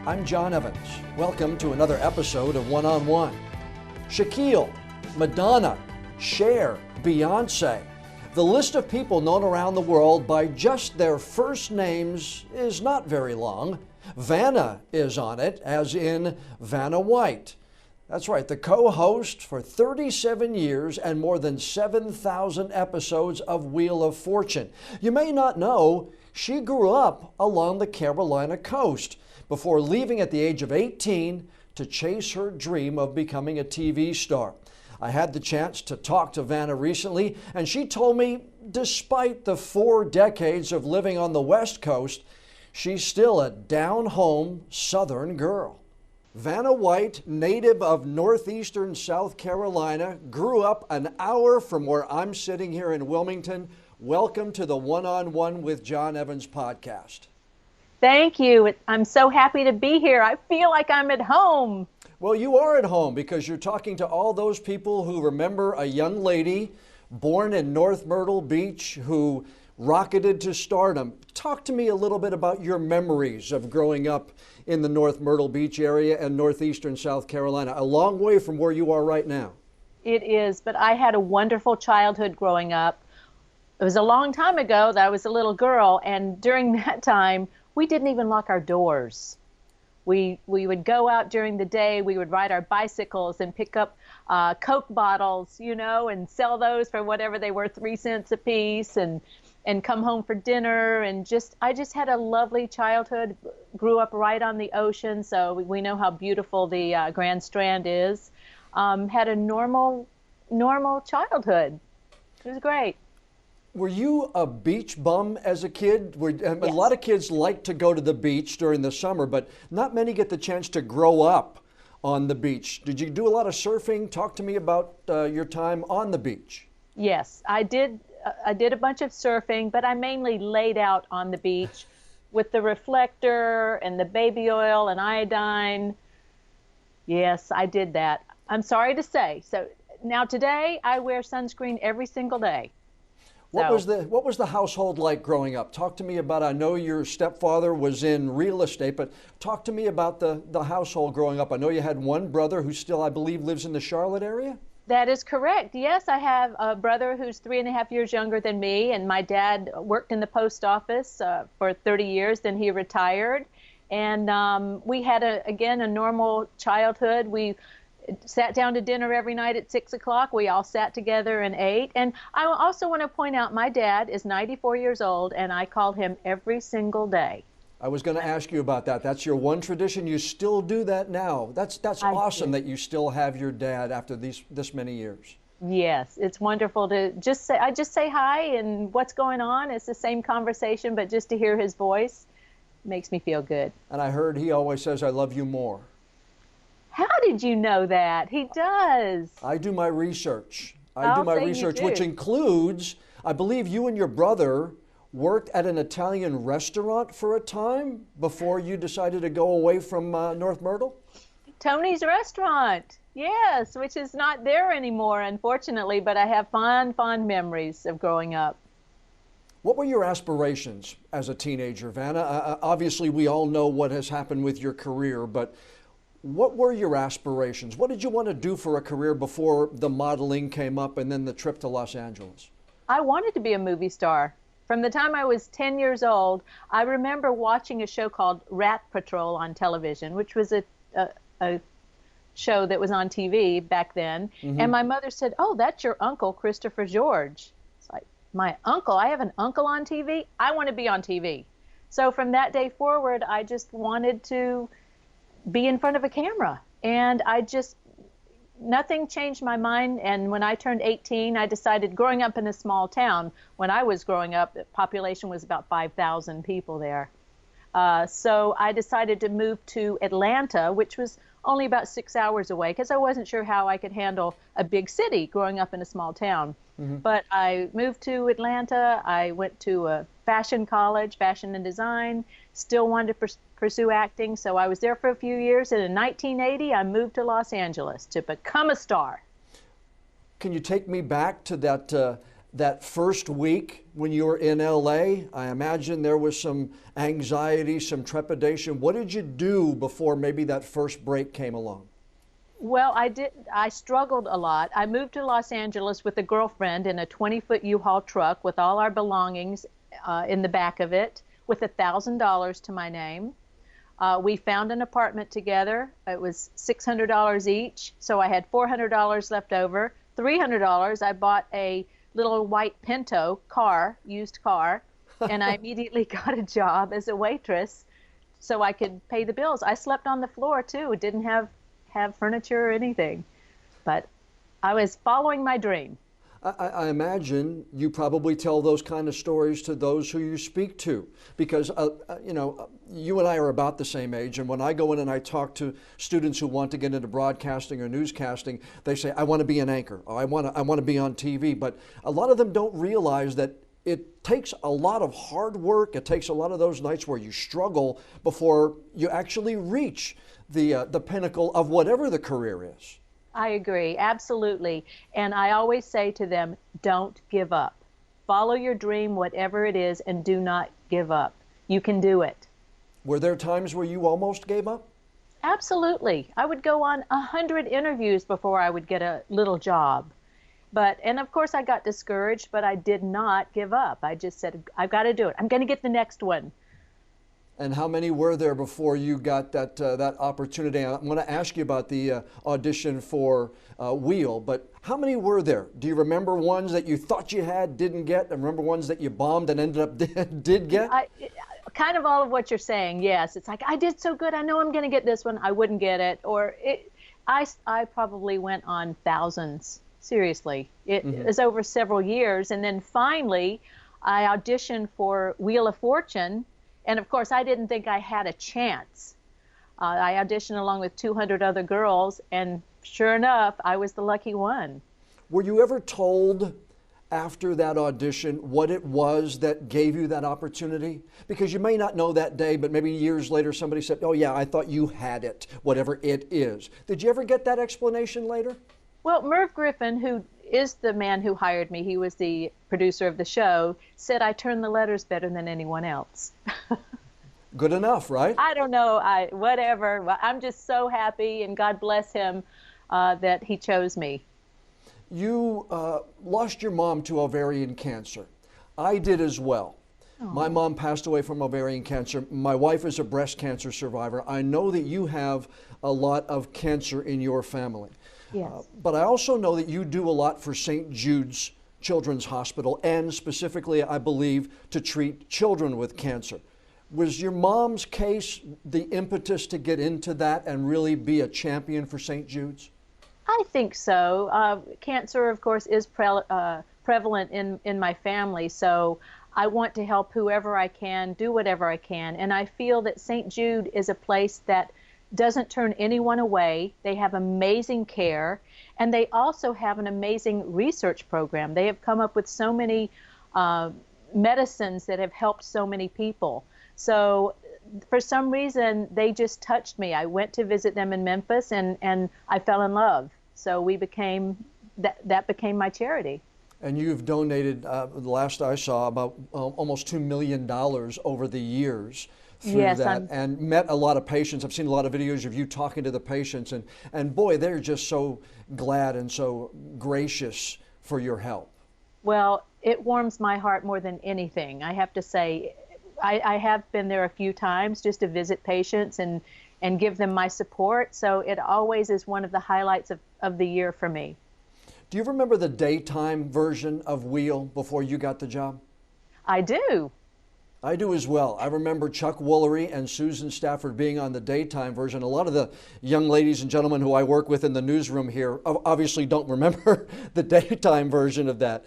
I'm John Evans. Welcome to another episode of One on One. Shaquille, Madonna, Cher, Beyonce. The list of people known around the world by just their first names is not very long. Vanna is on it, as in Vanna White. That's right, the co-host for 37 years and more than 7,000 episodes of Wheel of Fortune. You may not know, she grew up along the Carolina coast before leaving at the age of 18 to chase her dream of becoming a TV star. I had the chance to talk to Vanna recently, and she told me despite the 4 decades of living on the West Coast, she's still a down-home Southern girl. Vanna White, native of northeastern South Carolina, grew up an hour from where I'm sitting here in Wilmington. Welcome to the One on One with John Evans podcast. Thank you. I'm so happy to be here. I feel like I'm at home. Well, you are at home because you're talking to all those people who remember a young lady born in North Myrtle Beach who rocketed to stardom. Talk to me a little bit about your memories of growing up in the North Myrtle Beach area and northeastern South Carolina, a long way from where you are right now. It is, but I had a wonderful childhood growing up. It was a long time ago that I was a little girl, and during that time, we didn't even lock our doors. We would go out during the day, we would ride our bicycles and pick up Coke bottles, and sell those for whatever they were, 3 cents a piece, and come home for dinner. And I just had a lovely childhood, grew up right on the ocean, so we know how beautiful the Grand Strand is. Had a normal childhood. It was great. Were you a beach bum as a kid? Yes. A lot of kids like to go to the beach during the summer, but not many get the chance to grow up on the beach. Did you do a lot of surfing? Talk to me about your time on the beach. Yes, I did. I did a bunch of surfing, but I mainly laid out on the beach with the reflector and the baby oil and iodine. Yes, I did that. I'm sorry to say. So now today I wear sunscreen every single day. What was the household like growing up? Talk to me about, I know your stepfather was in real estate, but talk to me about the household growing up. I know you had one brother who still, I believe, lives in the Charlotte area? That is correct. Yes, I have a brother who's 3.5 years younger than me, and my dad worked in the post office for 30 years, then he retired. And we had, a normal childhood. We sat down to dinner every night at 6 o'clock. We all sat together and ate. And I also want to point out my dad is 94 years old, and I call him every single day. I was going to ask you about that. That's your one tradition. You still do that now. That's awesome that you still have your dad after this many years. Yes, it's wonderful to I just say hi and what's going on. It's the same conversation, but just to hear his voice makes me feel good. And I heard he always says, "I love you more." How did you know that? He does. I do my research. Which includes, I believe you and your brother worked at an Italian restaurant for a time before you decided to go away from North Myrtle? Tony's Restaurant, yes, which is not there anymore, unfortunately, but I have fond memories of growing up. What were your aspirations as a teenager, Vanna? Obviously, we all know what has happened with your career, but what were your aspirations? What did you want to do for a career before the modeling came up and then the trip to Los Angeles? I wanted to be a movie star. From the time I was 10 years old, I remember watching a show called Rat Patrol on television, which was a show that was on TV back then. Mm-hmm. And my mother said, "Oh, that's your uncle, Christopher George." It's like, my uncle? I have an uncle on TV? I want to be on TV. So from that day forward, I just wanted to be in front of a camera. And nothing changed my mind. And when I turned 18, I decided, growing up in a small town, when I was growing up, the population was about 5,000 people there. So I decided to move to Atlanta, which was only about 6 hours away, because I wasn't sure how I could handle a big city growing up in a small town. Mm-hmm. But I moved to Atlanta. I went to a fashion college, fashion and design, still wanted to pursue acting. So I was there for a few years. And in 1980, I moved to Los Angeles to become a star. Can you take me back to that That first week when you were in LA, I imagine there was some anxiety, some trepidation. What did you do before maybe that first break came along? Well, I struggled a lot. I moved to Los Angeles with a girlfriend in a 20-foot U-Haul truck with all our belongings in the back of it, with $1,000 to my name. We found an apartment together. It was $600 each, so I had $400 left over. $300, I bought a little white Pinto car, used car, and I immediately got a job as a waitress so I could pay the bills. I slept on the floor too. Didn't have furniture or anything, but I was following my dream. I imagine you probably tell those kind of stories to those who you speak to, because you and I are about the same age, and when I go in and I talk to students who want to get into broadcasting or newscasting, they say, I want to be an anchor, or I want to be on TV, but a lot of them don't realize that it takes a lot of hard work. It takes a lot of those nights where you struggle before you actually reach the pinnacle of whatever the career is. I agree, absolutely. And I always say to them, don't give up. Follow your dream, whatever it is, and do not give up. You can do it. Were there times where you almost gave up? Absolutely. I would go on 100 interviews before I would get a little job. And of course I got discouraged, but I did not give up. I just said, I've got to do it. I'm going to get the next one. And how many were there before you got that opportunity? I'm going to ask you about the audition for Wheel, but how many were there? Do you remember ones that you thought you had, didn't get, and remember ones that you bombed and ended up did get? Kind of all of what you're saying, yes. It's like, I did so good, I know I'm going to get this one, I wouldn't get it. I probably went on thousands, seriously. It was over several years, and then finally I auditioned for Wheel of Fortune. And of course, I didn't think I had a chance. I auditioned along with 200 other girls, and sure enough, I was the lucky one. Were you ever told after that audition what it was that gave you that opportunity? Because you may not know that day, but maybe years later somebody said, oh yeah, I thought you had it, whatever it is. Did you ever get that explanation later? Well, Merv Griffin, who is the man who hired me, he was the producer of the show, said I turned the letters better than anyone else. Good enough, right? I don't know, whatever. I'm just so happy, and God bless him that he chose me. You lost your mom to ovarian cancer. I did as well. Aww. My mom passed away from ovarian cancer. My wife is a breast cancer survivor. I know that you have a lot of cancer in your family. Yes. But I also know that you do a lot for St. Jude's Children's Hospital, and specifically, I believe, to treat children with cancer. Was your mom's case the impetus to get into that and really be a champion for St. Jude's? I think so. Cancer, of course, is prevalent in my family, so I want to help whoever I can, do whatever I can. And I feel that St. Jude is a place that doesn't turn anyone away. They have amazing care, and they also have an amazing research program. They have come up with so many medicines that have helped so many people. So for some reason, they just touched me. I went to visit them in Memphis, and I fell in love. So we became, that became my charity. And you've donated, the last I saw, about almost $2 million over the years through that, and met a lot of patients. I've seen a lot of videos of you talking to the patients, and boy, they're just so glad and so gracious for your help. Well, it warms my heart more than anything. I have to say, I have been there a few times just to visit patients and give them my support. So it always is one of the highlights of the year for me. Do you remember the daytime version of Wheel before you got the job? I do. I do as well. I remember Chuck Woolery and Susan Stafford being on the daytime version. A lot of the young ladies and gentlemen who I work with in the newsroom here obviously don't remember the daytime version of that.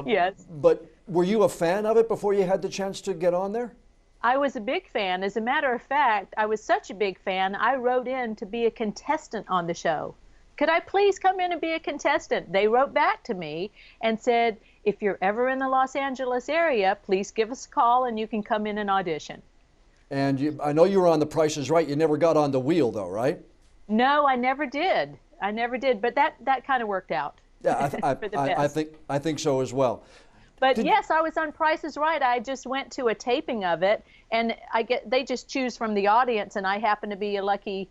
Yes. But were you a fan of it before you had the chance to get on there? I was a big fan. As a matter of fact, I was such a big fan, I wrote in to be a contestant on the show. Could I please come in and be a contestant? They wrote back to me and said, if you're ever in the Los Angeles area, please give us a call and you can come in and audition. And I know you were on The Price is Right. You never got on the Wheel though, right? No, I never did. I never did, but that kind of worked out. Yeah, for the best. I think so as well. But yes, I was on Price is Right. I just went to a taping of it, and they just choose from the audience, and I happen to be a lucky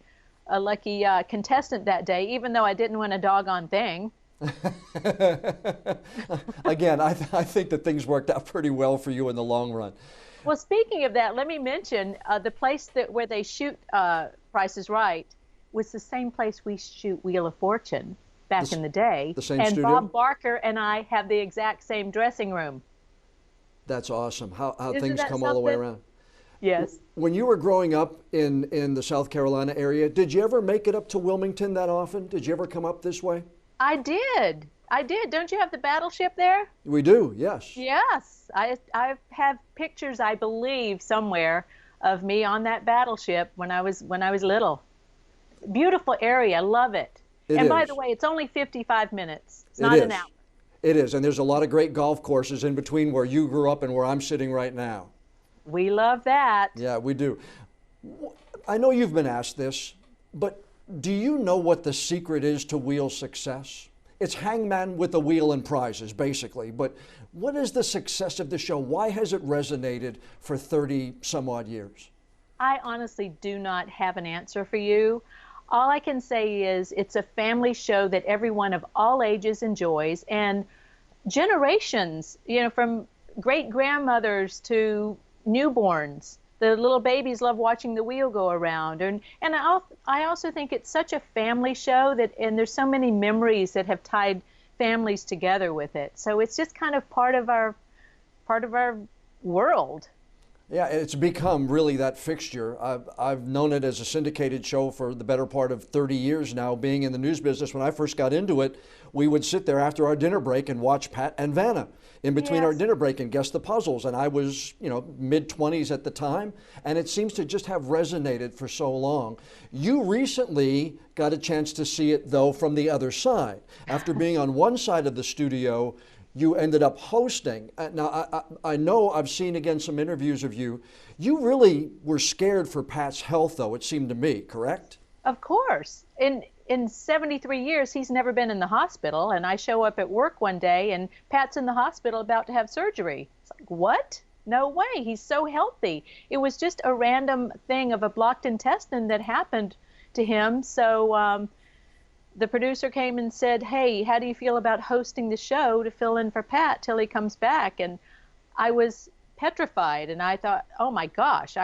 contestant that day, even though I didn't win a doggone thing. Again, I think that things worked out pretty well for you in the long run. Well, speaking of that, let me mention the place where they shoot Price is Right was the same place we shoot Wheel of Fortune back in the day. The same and studio? Bob Barker and I have the exact same dressing room. That's awesome. How Isn't things that come all the way something? around. Yes. When you were growing up in the South Carolina area, did you ever make it up to Wilmington that often? Did you ever come up this way? I did. I did. Don't you have the battleship there? We do, yes. Yes. I have pictures, I believe, somewhere of me on that battleship when I was little. Beautiful area. Love it. And by the way, it's only 55 minutes. It's not an hour. It is, and there's a lot of great golf courses in between where you grew up and where I'm sitting right now. We love that. Yeah, we do. I know you've been asked this, but do you know what the secret is to wheel success? It's hangman with a wheel and prizes, basically. But what is the success of the show? Why has it resonated for 30 some odd years? I honestly do not have an answer for you. All I can say is it's a family show that everyone of all ages enjoys, and generations, from great grandmothers to newborns. The little babies love watching the wheel go around, and I also think it's such a family show and there's so many memories that have tied families together with it. So it's just kind of part of our world. Yeah, it's become really that fixture. I've known it as a syndicated show for the better part of 30 years now, being in the news business. When I first got into it, we would sit there after our dinner break and watch Pat and Vanna in between our dinner break and guess the puzzles. And I was, mid-20s at the time, and it seems to just have resonated for so long. You recently got a chance to see it, though, from the other side. After being on one side of the studio, you ended up hosting. Now, I know I've seen again some interviews of you. You really were scared for Pat's health, though, it seemed to me, correct? Of course. In 73 years, he's never been in the hospital, and I show up at work one day, and Pat's in the hospital about to have surgery. It's like, what? No way. He's so healthy. It was just a random thing of a blocked intestine that happened to him. So the producer came and said, hey, how do you feel about hosting the show to fill in for Pat till he comes back? And I was petrified, and I thought, oh my gosh,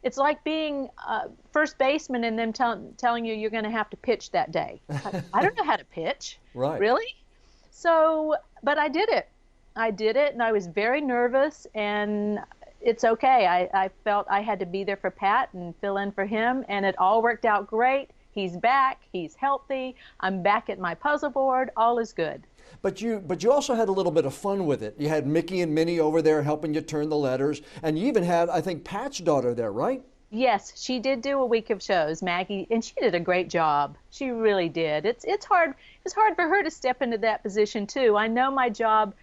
it's like being first baseman and them telling you you're going to have to pitch that day. I don't know how to pitch. Right. Really? So, but I did it. And I was very nervous, and it's okay. I felt I had to be there for Pat and fill in for him, and it all worked out great. He's back. He's healthy. I'm back at my puzzle board. All is good. But you also had a little bit of fun with it. You had Mickey and Minnie over there helping you turn the letters, and you even had, I think, Pat's daughter there, right? Yes, she did do a week of shows, Maggie, and she did a great job. She really did. It's hard for her to step into that position too. I know my job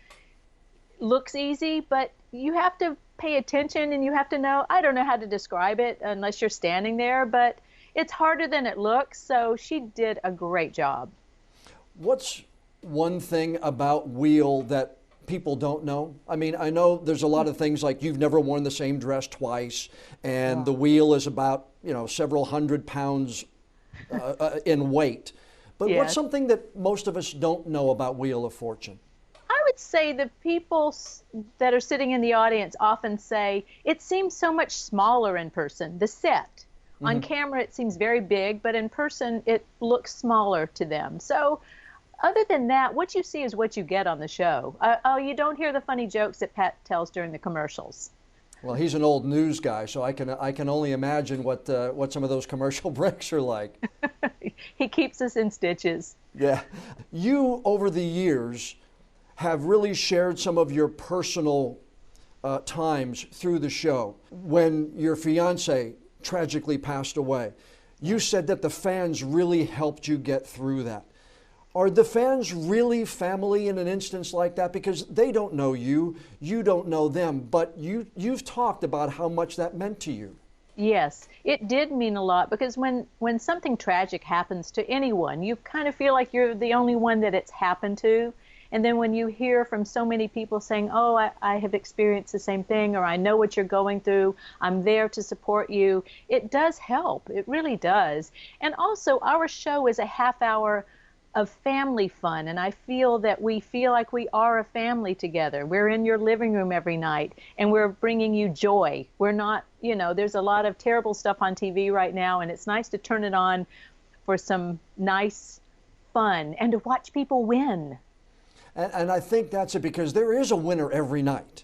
looks easy, but you have to pay attention, and you have to know. I don't know how to describe it unless you're standing there, but it's harder than it looks. So she did a great job. What's one thing about Wheel that people don't know? I mean, I know there's a lot of things like you've never worn the same dress twice, and the wheel is about, several hundred pounds in weight. But what's something that most of us don't know about Wheel of Fortune? I would say the people that are sitting in the audience often say, it seems so much smaller in person, the set. On camera, it seems very big, but in person, it looks smaller to them. So other than that, what you see is what you get on the show. You don't hear the funny jokes that Pat tells during the commercials. Well, he's an old news guy, so I can only imagine what some of those commercial breaks are like. He keeps us in stitches. Yeah. You, over the years, have really shared some of your personal times through the show. When your fiance tragically passed away, you said that the fans really helped you get through that. Are the fans really family in an instance like that? Because they don't know you, you don't know them, but you've talked about how much that meant to you. Yes, it did mean a lot because when something tragic happens to anyone, you kind of feel like you're the only one that it's happened to. And then when you hear from so many people saying, "Oh, I have experienced the same thing," or "I know what you're going through, I'm there to support you," it does help. It really does. And also, our show is a half hour of family fun, and I feel that we feel like we are a family together. We're in your living room every night, and we're bringing you joy. We're not, there's a lot of terrible stuff on TV right now, and it's nice to turn it on for some nice fun and to watch people win. And I think that's it, because there is a winner every night.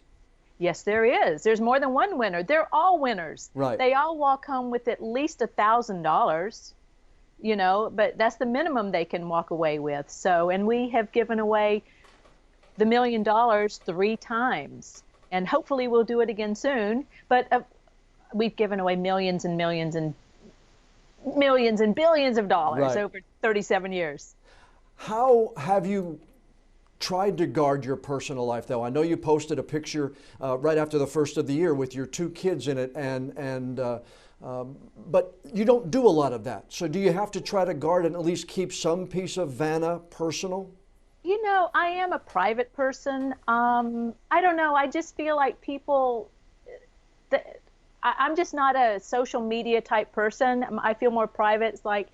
Yes, there is. There's more than one winner. They're all winners. Right. They all walk home with at least $1,000. But that's the minimum they can walk away with. So, and we have given away the $1 million 3 times, and hopefully we'll do it again soon. But we've given away millions and millions and millions and billions of dollars over 37 years. How have you tried to guard your personal life, though? I know you posted a picture right after the first of the year with your 2 kids in it, but you don't do a lot of that. So do you have to try to guard and at least keep some piece of Vanna personal? I am a private person. I don't know. I just feel like people, I'm just not a social media type person. I feel more private. It's like,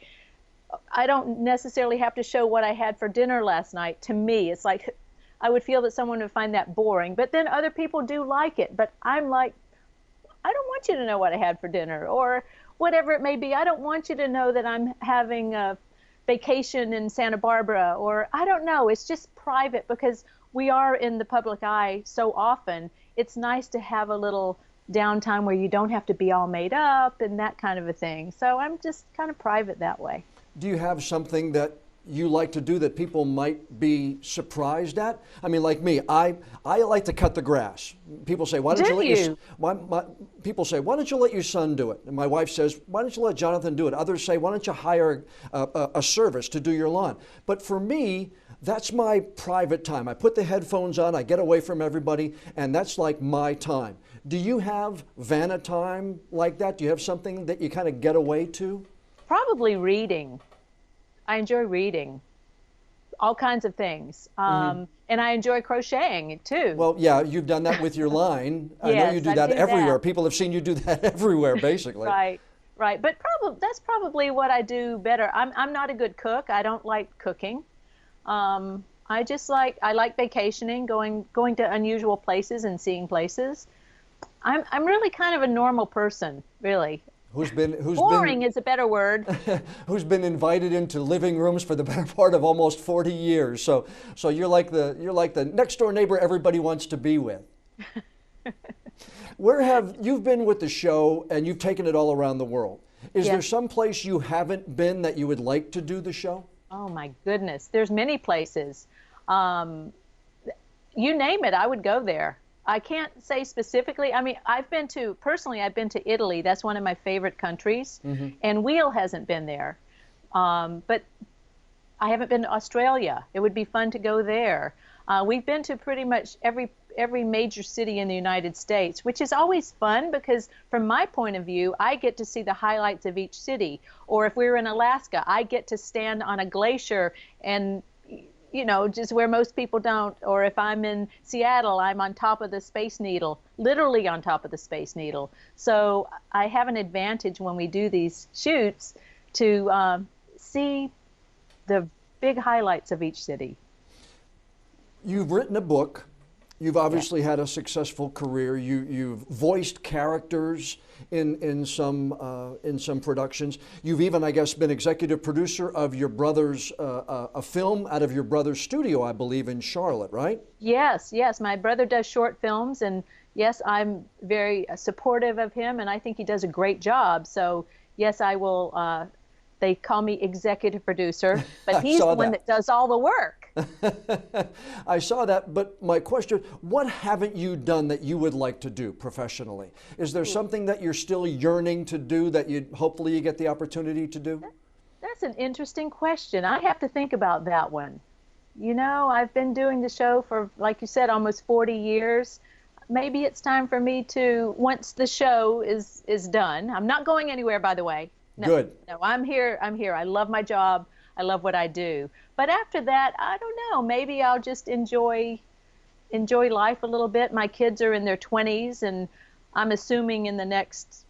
I don't necessarily have to show what I had for dinner last night. To me, it's like, I would feel that someone would find that boring. But then other people do like it. But I'm like, I don't want you to know what I had for dinner or whatever it may be. I don't want you to know that I'm having a vacation in Santa Barbara, or I don't know. It's just private because we are in the public eye so often. It's nice to have a little downtime where you don't have to be all made up and that kind of a thing. So I'm just kind of private that way. Do you have something that you like to do that people might be surprised at? I mean, like me, I like to cut the grass. People say, "Why don't you let your people say, "Why don't you let your son do it?" And my wife says, "Why don't you let Jonathan do it?" Others say, "Why don't you hire a service to do your lawn?" But for me, that's my private time. I put the headphones on, I get away from everybody, and that's like my time. Do you have Vanna time like that? Do you have something that you kind of get away to? Probably reading. I enjoy reading all kinds of things. And I enjoy crocheting too. Well, yeah, you've done that with your line. I know you do that everywhere. People have seen you do that everywhere, basically. Right. But that's probably what I do better. I'm not a good cook. I don't like cooking. I like vacationing, going to unusual places and seeing places. I'm really kind of a normal person, really. Boring is a better word. Who's been invited into living rooms for the better part of almost 40 years. So you're like the next door neighbor everybody wants to be with. You've been with the show and you've taken it all around the world. Is there some place you haven't been that you would like to do the show? Oh my goodness, there's many places. You name it, I would go there. I can't say specifically. I mean, I've been to Italy. That's one of my favorite countries. And Wheel hasn't been there. But I haven't been to Australia. It would be fun to go there. We've been to pretty much every major city in the United States, which is always fun because from my point of view, I get to see the highlights of each city. Or if we're in Alaska, I get to stand on a glacier and just where most people don't. Or if I'm in Seattle, I'm on top of the Space Needle, literally on top of the Space Needle. So I have an advantage when we do these shoots to see the big highlights of each city. You've written a book. You've obviously had a successful career. You've voiced characters in some productions. You've even, I guess, been executive producer of your brother's a film out of your brother's studio, I believe, in Charlotte, right? Yes. My brother does short films, and yes, I'm very supportive of him, and I think he does a great job. So yes, I will. They call me executive producer, but he's the one that does all the work. I saw that, but my question, what haven't you done that you would like to do professionally? Is there something that you're still yearning to do that hopefully you get the opportunity to do? That's an interesting question. I have to think about that one. I've been doing the show for, like you said, almost 40 years. maybe it's time for me to, once the show is done. I'm not going anywhere, by the way. No, Good. no, I'm here. I'm here. I love my job. I love what I do. But after that, I don't know. Maybe I'll just enjoy life a little bit. My kids are in their 20s, and I'm assuming in the next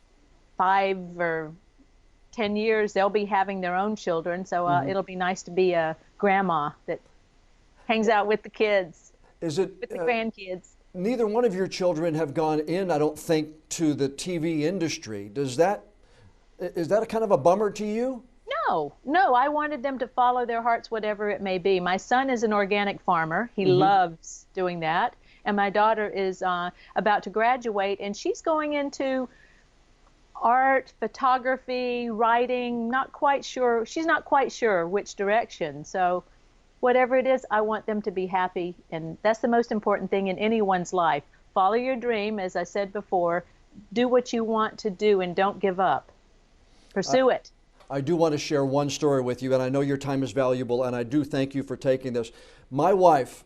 5 or 10 years they'll be having their own children. So it'll be nice to be a grandma that hangs out with the kids, Is it with the grandkids. neither one of your children have gone in, I don't think, to the TV industry. Is that a kind of a bummer to you? No, I wanted them to follow their hearts, whatever it may be. My son is an organic farmer. He loves doing that. And my daughter is about to graduate, and she's going into art, photography, writing, not quite sure. She's not quite sure which direction. So whatever it is, I want them to be happy. And that's the most important thing in anyone's life. Follow your dream, as I said before. Do what you want to do and don't give up. Pursue it. I do want to share one story with you, and I know your time is valuable, and I do thank you for taking this. My wife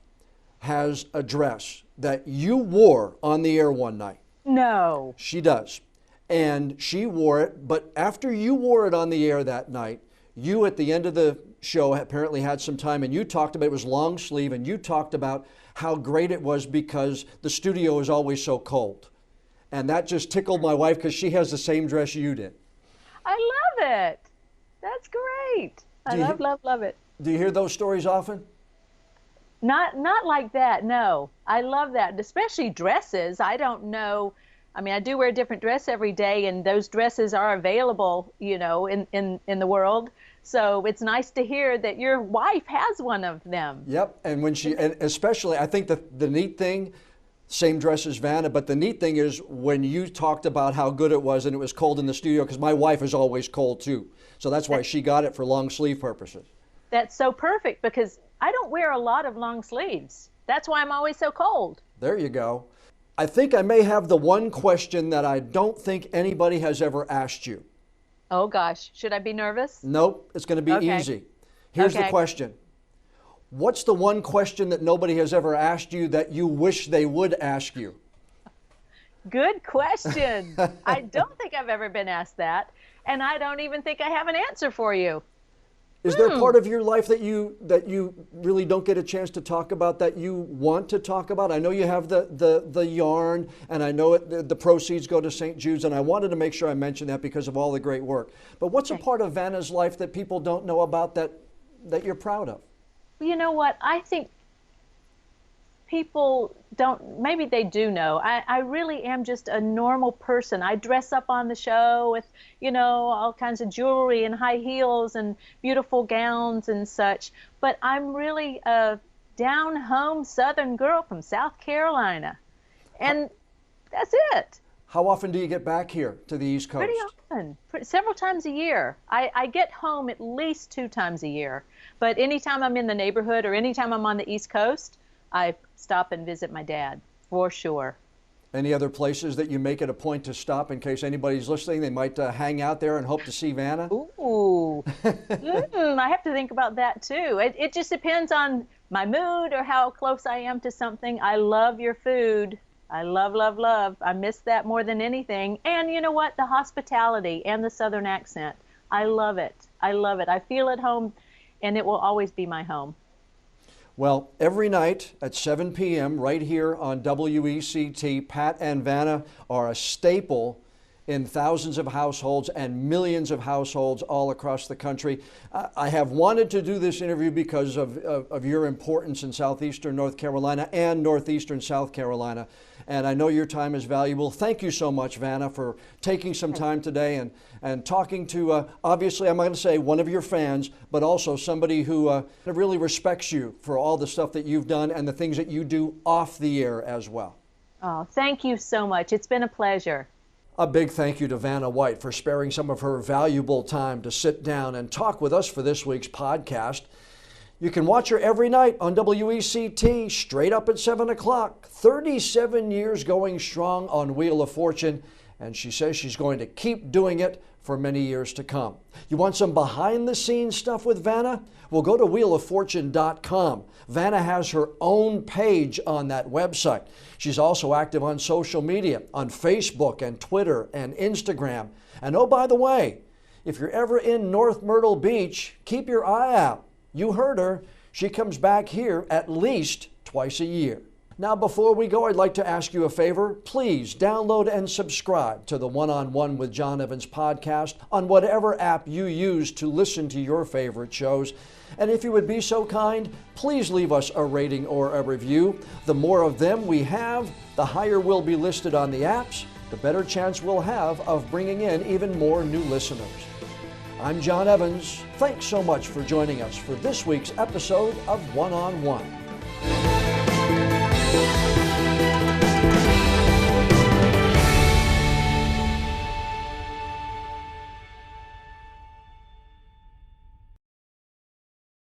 has a dress that you wore on the air one night. No. She does. And she wore it, but after you wore it on the air that night, you at the end of the show apparently had some time, and you talked about, it was long sleeve, and you talked about how great it was because the studio is always so cold. And that just tickled my wife because she has the same dress you did. I love it. That's great. I love it. Do you hear those stories often? Not like that, no. I love that, especially dresses. I don't know. I mean, I do wear a different dress every day, and those dresses are available, in the world. So it's nice to hear that your wife has one of them. Yep, and and especially, I think the neat thing, same dress as Vanna, but the neat thing is when you talked about how good it was and it was cold in the studio, because my wife is always cold too. So that's why she got it for long sleeve purposes. That's so perfect because I don't wear a lot of long sleeves. That's why I'm always so cold. There you go. I think I may have the one question that I don't think anybody has ever asked you. Oh gosh, should I be nervous? Nope, it's going to be easy. Here's the question. What's the one question that nobody has ever asked you that you wish they would ask you? Good question. I don't think I've ever been asked that, and I don't even think I have an answer for you. Is there part of your life that you really don't get a chance to talk about that you want to talk about? I know you have the yarn, and I know the proceeds go to St. Jude's, and I wanted to make sure I mentioned that because of all the great work. But what's a part of Vanna's life that people don't know about that you're proud of? You know what? I think people don't, maybe they do know. I really am just a normal person. I dress up on the show with, all kinds of jewelry and high heels and beautiful gowns and such. But I'm really a down-home Southern girl from South Carolina. And that's it. How often do you get back here to the East Coast? Pretty often, several times a year. I get home at least 2 times a year. But anytime I'm in the neighborhood or anytime I'm on the East Coast, I stop and visit my dad, for sure. Any other places that you make it a point to stop in case anybody's listening? They might hang out there and hope to see Vanna? Ooh, I have to think about that too. It just depends on my mood or how close I am to something. I love your food. I love, love, love. I miss that more than anything. And you know what? The hospitality and the Southern accent. I love it. I love it. I feel at home, and it will always be my home. Well, every night at 7 p.m. right here on WECT, Pat and Vanna are a staple in thousands of households and millions of households all across the country. I have wanted to do this interview because of your importance in southeastern North Carolina and northeastern South Carolina. And I know your time is valuable. Thank you so much, Vanna, for taking some time today and talking to, obviously, I'm going to say one of your fans, but also somebody who really respects you for all the stuff that you've done and the things that you do off the air as well. Oh, thank you so much. It's been a pleasure. A big thank you to Vanna White for sparing some of her valuable time to sit down and talk with us for this week's podcast. You can watch her every night on WECT, straight up at 7 o'clock. 37 years going strong on Wheel of Fortune. and she says she's going to keep doing it for many years to come. You want some behind-the-scenes stuff with Vanna? Well, go to wheeloffortune.com. Vanna has her own page on that website. She's also active on social media, on Facebook and Twitter and Instagram. And oh, by the way, if you're ever in North Myrtle Beach, keep your eye out. You heard her. She comes back here at least twice a year. Now, before we go, I'd like to ask you a favor. Please download and subscribe to the One-on-One with John Evans podcast on whatever app you use to listen to your favorite shows. And if you would be so kind, please leave us a rating or a review. The more of them we have, the higher we'll be listed on the apps, the better chance we'll have of bringing in even more new listeners. I'm John Evans. Thanks so much for joining us for this week's episode of One-on-One.